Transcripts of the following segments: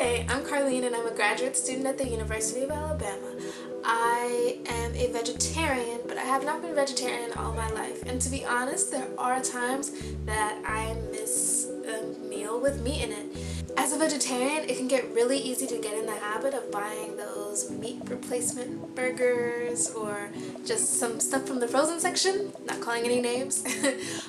Hey, I'm Karlene and I'm a graduate student at the University of Alabama. I am a vegetarian, but I have not been vegetarian all my life. And to be honest, there are times that I miss a meal with meat in it. As a vegetarian, it can get really easy to get in the habit of buying those meat replacement burgers or just some stuff from the frozen section, not calling any names.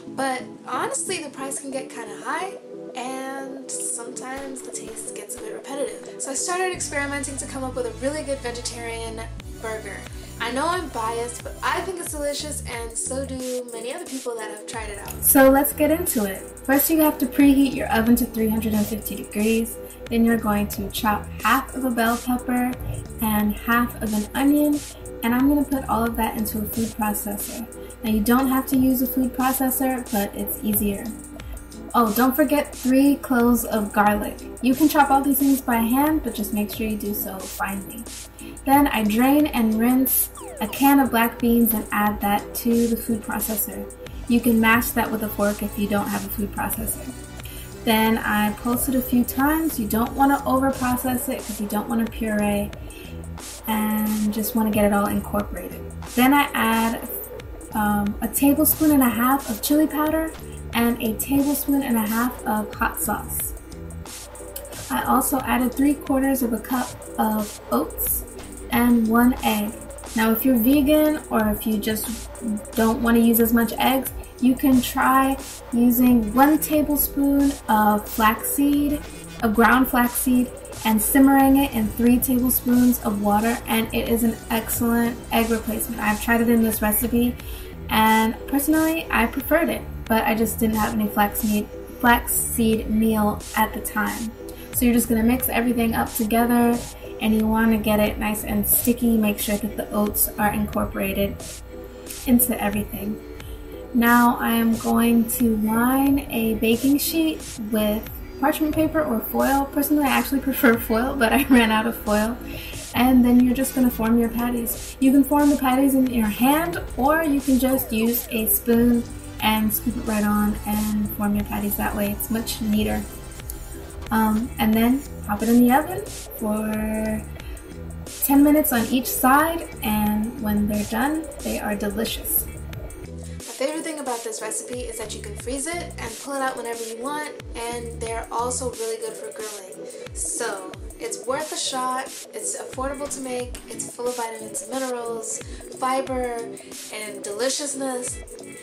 But honestly, the price can get kind of high, and sometimes the taste gets a bit repetitive. So I started experimenting to come up with a really good vegetarian burger. I know I'm biased, but I think it's delicious, and so do many other people that have tried it out. So let's get into it. First, you have to preheat your oven to 350 degrees. Then you're going to chop half of a bell pepper and half of an onion, and I'm going to put all of that into a food processor. Now, you don't have to use a food processor, but it's easier. Oh, don't forget 3 cloves of garlic. You can chop all these things by hand, but just make sure you do so finely. Then I drain and rinse a can of black beans and add that to the food processor. You can mash that with a fork if you don't have a food processor. Then I pulse it a few times. You don't want to over process it because you don't want to puree, and just want to get it all incorporated. Then I add a tablespoon and a half of chili powder and a tablespoon and a half of hot sauce. I also added 3/4 of a cup of oats and 1 egg. Now, if you're vegan or if you just don't want to use as much eggs, you can try using 1 tablespoon of ground flaxseed, and simmering it in 3 tablespoons of water, and it is an excellent egg replacement. I've tried it in this recipe, and personally, I preferred it, but I just didn't have any flaxseed meal at the time. So you're just going to mix everything up together, and you want to get it nice and sticky. Make sure that the oats are incorporated into everything. Now I am going to line a baking sheet with parchment paper or foil. Personally, I actually prefer foil, but I ran out of foil. And then you're just going to form your patties. You can form the patties in your hand, or you can just use a spoon and scoop it right on and form your patties that way. It's much neater. And then pop it in the oven for 10 minutes on each side, and when they're done, they are delicious. My favorite thing about this recipe is that you can freeze it and pull it out whenever you want, and they're also really good for grilling. So it's worth a shot, it's affordable to make, it's full of vitamins and minerals, fiber, and deliciousness.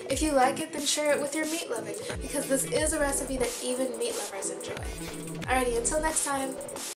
If you like it, then share it with your meat loving, because this is a recipe that even meat lovers enjoy. Alrighty, until next time.